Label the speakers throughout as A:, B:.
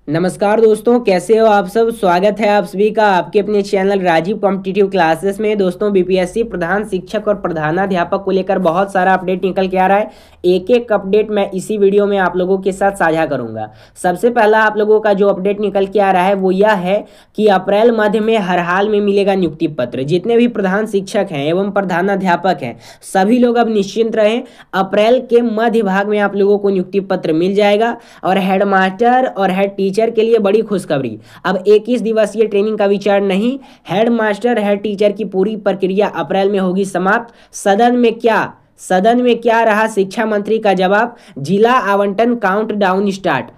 A: नमस्कार दोस्तों, कैसे हो आप सब। स्वागत है आप सभी का आपके अपने चैनल राजीव कॉम्पिटिटिव क्लासेस में। दोस्तों, बीपीएससी प्रधान शिक्षक और प्रधानाध्यापक को लेकर बहुत सारा अपडेट निकल के आ रहा है। एक एक अपडेट मैं इसी वीडियो में आप लोगों के साथ साझा करूंगा। सबसे पहला आप लोगों का जो अपडेट निकल के आ रहा है वो यह है कि अप्रैल मध्य में हर हाल में मिलेगा नियुक्ति पत्र। जितने भी प्रधान शिक्षक हैं एवं प्रधानाध्यापक हैं सभी लोग अब निश्चिंत रहें। अप्रैल के मध्य भाग में आप लोगों को नियुक्ति पत्र मिल जाएगा। और हेड मास्टर और हेड टीचर के लिए बड़ी खुशखबरी, अब 21 दिवसीय ट्रेनिंग का विचार नहीं। हेड मास्टर हेड टीचर की पूरी प्रक्रिया अप्रैल में होगी समाप्त। सदन में क्या रहा शिक्षा मंत्री का जवाब। जिला आवंटन काउंटडाउन स्टार्ट।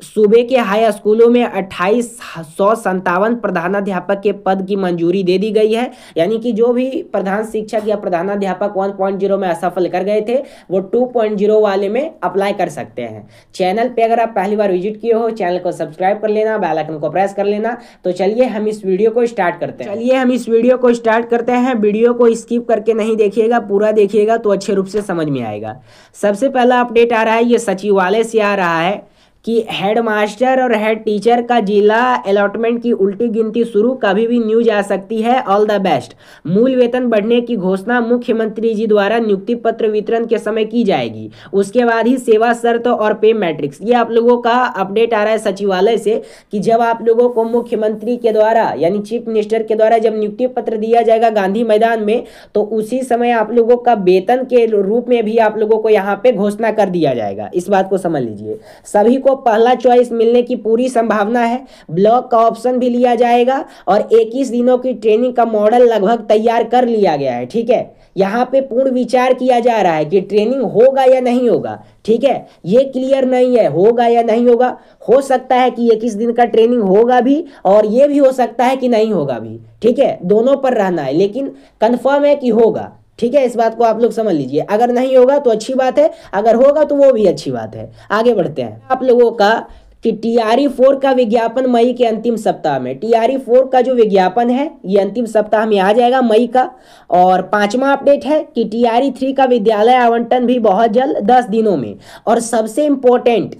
A: सूबे के हाई स्कूलों में 2857 प्रधानाध्यापक के पद की मंजूरी दे दी गई है। यानी कि जो भी प्रधान शिक्षक या प्रधानाध्यापक 1.0 में असफल कर गए थे वो 2.0 वाले में अप्लाई कर सकते हैं। चैनल पे अगर आप पहली बार विजिट किए हो, चैनल को सब्सक्राइब कर लेना, बेल आइकन को प्रेस कर लेना। तो चलिए हम इस वीडियो को स्टार्ट करते हैं। वीडियो को स्किप करके नहीं देखिएगा, पूरा देखिएगा तो अच्छे रूप से समझ में आएगा। सबसे पहला अपडेट आ रहा है, ये सचिवालय से आ रहा है कि हेड मास्टर और हेड टीचर का जिला अलॉटमेंट की उल्टी गिनती शुरू, कभी भी न्यूज आ सकती है। All the best. मूल वेतन बढ़ने की घोषणा मुख्यमंत्री जी द्वारा नियुक्ति पत्र वितरण के समय की जाएगी। उसके बाद ही सेवा शर्त और पे मैट्रिक्स। ये आप लोगों का अपडेट आ रहा है सचिवालय से कि जब आप लोगों को मुख्यमंत्री के द्वारा यानी चीफ मिनिस्टर के द्वारा जब नियुक्ति पत्र दिया जाएगा गांधी मैदान में, तो उसी समय आप लोगों का वेतन के रूप में भी आप लोगों को यहाँ पे घोषणा कर दिया जाएगा। इस बात को समझ लीजिए। सभी को पहला चॉइस मिलने की पूरी संभावना है। ब्लॉक का ऑप्शन भी लिया जाएगा और 21 दिनों की ट्रेनिंग का मॉडल लगभग तैयार कर लिया गया है। ठीक है, यहां पे पूर्ण विचार किया जा रहा है कि ट्रेनिंग होगा या नहीं होगा। ठीक है, ये क्लियर नहीं है होगा या नहीं होगा। हो सकता है कि 21 दिन का ट्रेनिंग होगा भी और ये भी हो सकता है कि नहीं होगा भी। ठीक है, दोनों पर रहना है, लेकिन कंफर्म है कि होगा। ठीक है, इस बात को आप लोग समझ लीजिए। अगर नहीं होगा तो अच्छी बात है, अगर होगा तो वो भी अच्छी बात है। आगे बढ़ते हैं। आप लोगों का कि TRE-4 का विज्ञापन मई के अंतिम सप्ताह में। TRE-4 का जो विज्ञापन है ये अंतिम सप्ताह में आ जाएगा मई का। और पांचवा अपडेट है कि TRE-3 का विद्यालय आवंटन भी बहुत जल्द 10 दिनों में। और सबसे इंपॉर्टेंट,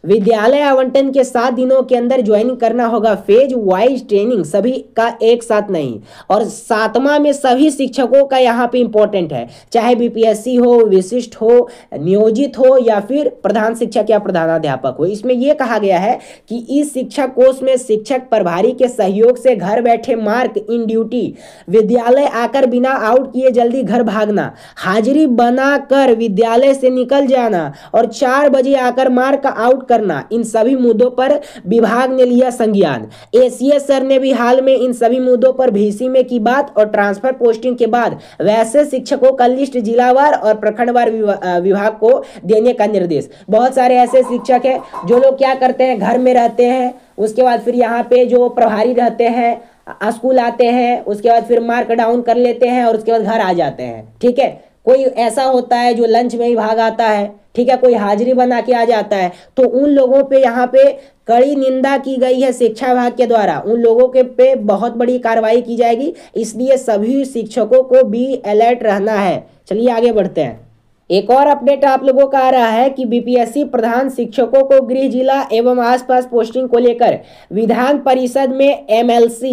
A: विद्यालय आवंटन के 7 दिनों के अंदर ज्वाइन करना होगा फेज वाइज ट्रेनिंग, सभी का एक साथ नहीं। और 7वां में सभी शिक्षकों का यहाँ पे इंपॉर्टेंट है, चाहे बीपीएससी हो, विशिष्ट हो, नियोजित हो या फिर प्रधान शिक्षक या प्रधानाध्यापक हो। इसमें यह कहा गया है कि इस शिक्षा कोर्स में शिक्षक प्रभारी के सहयोग से घर बैठे मार्क इन ड्यूटी, विद्यालय आकर बिना आउट किए जल्दी घर भागना, हाजिरी बनाकर विद्यालय से निकल जाना और 4 बजे आकर मार्क आउट करना, इन सभी मुद्दों पर विभाग ने लिया संज्ञान। एसीएस सर ने भी हाल में इन सभी मुद्दों पर VC में की बात और ट्रांसफर पोस्टिंग के बाद वैसे शिक्षकों का लिस्ट जिलावार और प्रखंडवार विभाग को देने का निर्देश। बहुत सारे ऐसे शिक्षक हैं जो लोग क्या करते हैं, घर में रहते हैं, उसके बाद फिर यहाँ पे जो प्रभारी रहते हैं स्कूल आते हैं, उसके बाद फिर मार्क डाउन कर लेते हैं और उसके बाद घर आ जाते हैं। ठीक है, कोई ऐसा होता है जो लंच में ही भाग आता है। ठीक है, कोई हाजिरी बना के आ जाता है। तो उन लोगों पे यहाँ पे कड़ी निंदा की गई है शिक्षा विभाग के द्वारा, उन लोगों के पे बहुत बड़ी कार्रवाई की जाएगी। इसलिए सभी शिक्षकों को भी अलर्ट रहना है। चलिए आगे बढ़ते हैं। एक और अपडेट आप लोगों का आ रहा है कि बीपीएससी प्रधान शिक्षकों को गृह जिला एवं आसपास पोस्टिंग को लेकर विधान परिषद में MLC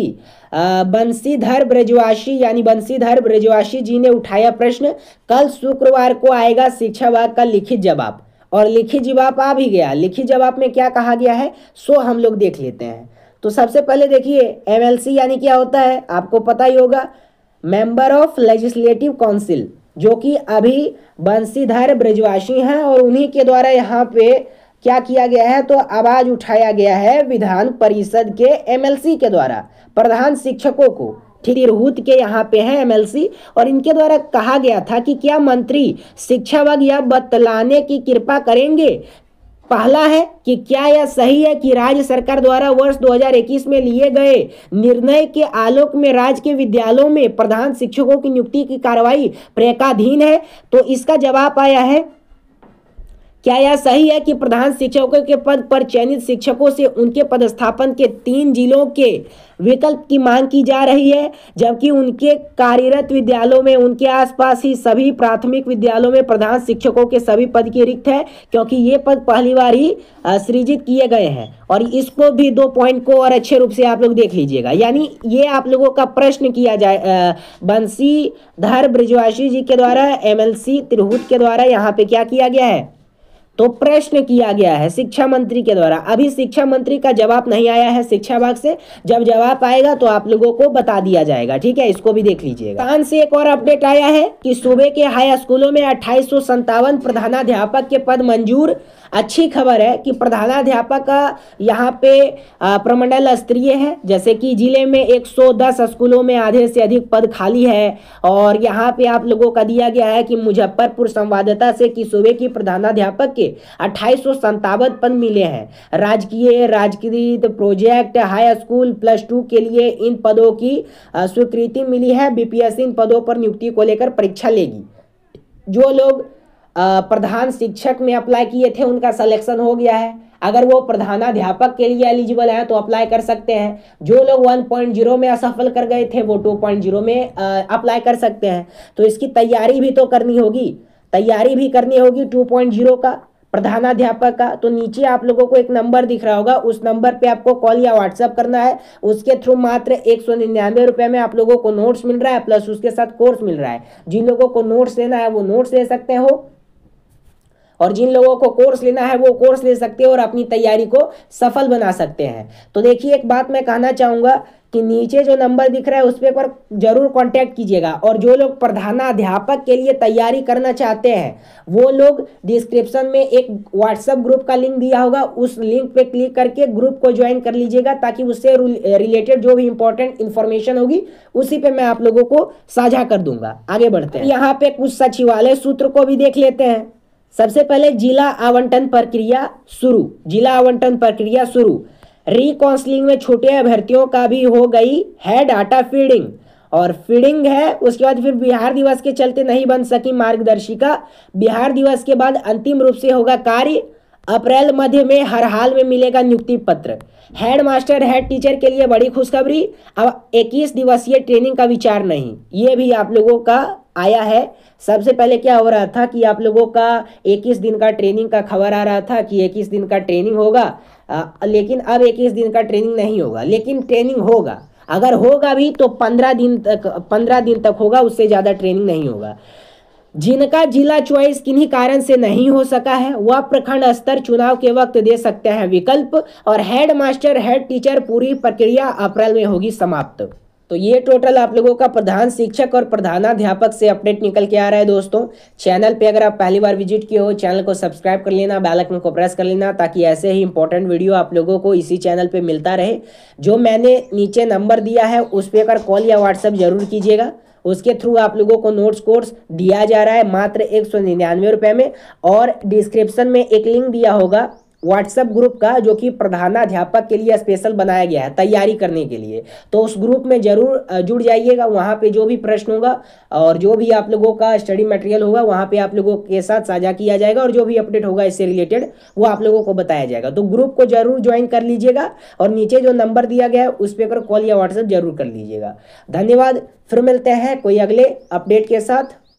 A: बंशीधर ब्रजवासी जी ने उठाया प्रश्न। कल शुक्रवार को आएगा शिक्षा विभाग का लिखित जवाब, और लिखित जवाब आ भी गया। लिखित जवाब में क्या कहा गया है सो हम लोग देख लेते हैं। तो सबसे पहले देखिए, MLC यानी क्या होता है आपको पता ही होगा, मेंबर ऑफ लेजिस्लेटिव काउंसिल, जो कि अभी बंशीधर ब्रजवासी हैं और उन्हीं के द्वारा यहाँ पे क्या किया गया है, तो आवाज उठाया गया है विधान परिषद के MLC के द्वारा प्रधान शिक्षकों को। तिरहुत के यहाँ पे है MLC और इनके द्वारा कहा गया था कि क्या मंत्री शिक्षा विभाग यह बतलाने की कृपा करेंगे, पहला है कि क्या यह सही है कि राज्य सरकार द्वारा वर्ष 2021 में लिए गए निर्णय के आलोक में राज्य के विद्यालयों में प्रधान शिक्षकों की नियुक्ति की कार्रवाई प्रक्रियाधीन है। तो इसका जवाब आया है क्या यह सही है कि प्रधान शिक्षकों के पद पर चयनित शिक्षकों से उनके पदस्थापन के 3 जिलों के विकल्प की मांग की जा रही है, जबकि उनके कार्यरत विद्यालयों में उनके आसपास ही सभी प्राथमिक विद्यालयों में प्रधान शिक्षकों के सभी पद की रिक्त है, क्योंकि ये पद पहली बार ही सृजित किए गए हैं। और इसको भी 2 पॉइंट को और अच्छे रूप से आप लोग देख लीजिएगा। यानी ये आप लोगों का प्रश्न किया जाए बंसीधर ब्रजवासी जी के द्वारा, MLC तिरहुत के द्वारा यहाँ पे क्या किया गया है, तो प्रश्न किया गया है शिक्षा मंत्री के द्वारा। अभी शिक्षा मंत्री का जवाब नहीं आया है शिक्षा विभाग से, जब जवाब आएगा तो आप लोगों को बता दिया जाएगा। ठीक है, इसको भी देख लीजिएगा। कान से एक और अपडेट आया है कि सूबे के हाई स्कूलों में 2857 प्रधानाध्यापक के पद मंजूर। अच्छी खबर है कि प्रधानाध्यापक का यहाँ पे प्रमंडल स्तरीय है, जैसे कि जिले में 110 स्कूलों में आधे से अधिक पद खाली है। और यहाँ पे आप लोगों का दिया गया है कि मुजफ्फरपुर संवाददाता से कि सूबे की प्रधानाध्यापक के 2857 पद मिले हैं। राजकीय राजकृत प्रोजेक्ट हाई स्कूल +2 के लिए इन पदों की स्वीकृति मिली है। BPSC इन पदों पर नियुक्ति को लेकर परीक्षा लेगी। जो लोग प्रधान शिक्षक में अप्लाई किए थे उनका सिलेक्शन हो गया है। अगर वो प्रधानाध्यापक के लिए एलिजिबल है तो अप्लाई कर सकते हैं। जो लोग 1.0 में असफल कर गए थे वो 2.0 में अप्लाई कर सकते हैं। तो इसकी तैयारी भी तो करनी होगी, 2.0 का प्रधानाध्यापक का। तो नीचे आप लोगों को एक नंबर दिख रहा होगा, उस नंबर पे आपको कॉल या व्हाट्सएप करना है। उसके थ्रू मात्र 199 रुपये में आप लोगों को नोट्स मिल रहा है, प्लस उसके साथ कोर्स मिल रहा है। जिन लोगों को नोट्स लेना है वो नोट्स ले सकते हो, और जिन लोगों को कोर्स लेना है वो कोर्स ले सकते हैं और अपनी तैयारी को सफल बना सकते हैं। तो देखिए, एक बात मैं कहना चाहूँगा कि नीचे जो नंबर दिख रहा है उस पर जरूर कांटेक्ट कीजिएगा। और जो लोग प्रधानाध्यापक के लिए तैयारी करना चाहते हैं वो लोग डिस्क्रिप्शन में एक व्हाट्सएप ग्रुप का लिंक दिया होगा, उस लिंक पे क्लिक करके ग्रुप को ज्वाइन कर लीजिएगा, ताकि उससे रिलेटेड जो भी इंपॉर्टेंट इंफॉर्मेशन होगी उसी पे मैं आप लोगों को साझा कर दूंगा। आगे बढ़ते हैं, यहाँ पे कुछ सचिवालय सूत्र को भी देख लेते हैं। सबसे पहले जिला आवंटन प्रक्रिया शुरू। रिकाउंसलिंग में छोटे अभ्यर्थियों का भी हो गई है डाटा फीडिंग, और फीडिंग है। उसके बाद फिर बिहार दिवस के चलते नहीं बन सकी मार्गदर्शिका। बिहार दिवस के बाद अंतिम रूप से होगा कार्य। अप्रैल मध्य में हर हाल में मिलेगा नियुक्ति पत्र। हेड मास्टर हेड टीचर के लिए बड़ी खुशखबरी, अब 21 दिवसीय ट्रेनिंग का विचार नहीं। ये भी आप लोगों का आया है। सबसे पहले क्या हो रहा था कि आप लोगों का 21 दिन का ट्रेनिंग का खबर आ रहा था कि 21 दिन का ट्रेनिंग होगा, लेकिन अब 21 दिन का ट्रेनिंग नहीं होगा, लेकिन ट्रेनिंग होगा। अगर होगा भी तो 15 दिन तक होगा, उससे ज़्यादा ट्रेनिंग नहीं होगा। जिनका जिला चॉइस किन्हीं कारण से नहीं हो सका है वह प्रखंड स्तर चुनाव के वक्त दे सकते हैं विकल्प। और हेड मास्टर हेड टीचर पूरी प्रक्रिया अप्रैल में होगी समाप्त। तो ये टोटल आप लोगों का प्रधान शिक्षक और प्रधानाध्यापक से अपडेट निकल के आ रहा है। दोस्तों, चैनल पे अगर आप पहली बार विजिट किए हो, चैनल को सब्सक्राइब कर लेना, बेल आइकन को प्रेस कर लेना, ताकि ऐसे ही इंपॉर्टेंट वीडियो आप लोगों को इसी चैनल पे मिलता रहे। जो मैंने नीचे नंबर दिया है उस पर अगर कॉल या व्हाट्सएप जरूर कीजिएगा। उसके थ्रू आप लोगों को नोट्स कोर्स दिया जा रहा है मात्र 199 रुपये में। और डिस्क्रिप्शन में एक लिंक दिया होगा व्हाट्सएप ग्रुप का, जो कि प्रधानाध्यापक के लिए स्पेशल बनाया गया है तैयारी करने के लिए। तो उस ग्रुप में जरूर जुड़ जाइएगा। वहाँ पे जो भी प्रश्न होगा और जो भी आप लोगों का स्टडी मटेरियल होगा वहाँ पे आप लोगों के साथ साझा किया जाएगा, और जो भी अपडेट होगा इससे रिलेटेड वो आप लोगों को बताया जाएगा। तो ग्रुप को जरूर ज्वाइन कर लीजिएगा, और नीचे जो नंबर दिया गया है उस पर कॉल या व्हाट्सएप जरूर कर लीजिएगा। धन्यवाद। फिर मिलते हैं कोई अगले अपडेट के साथ।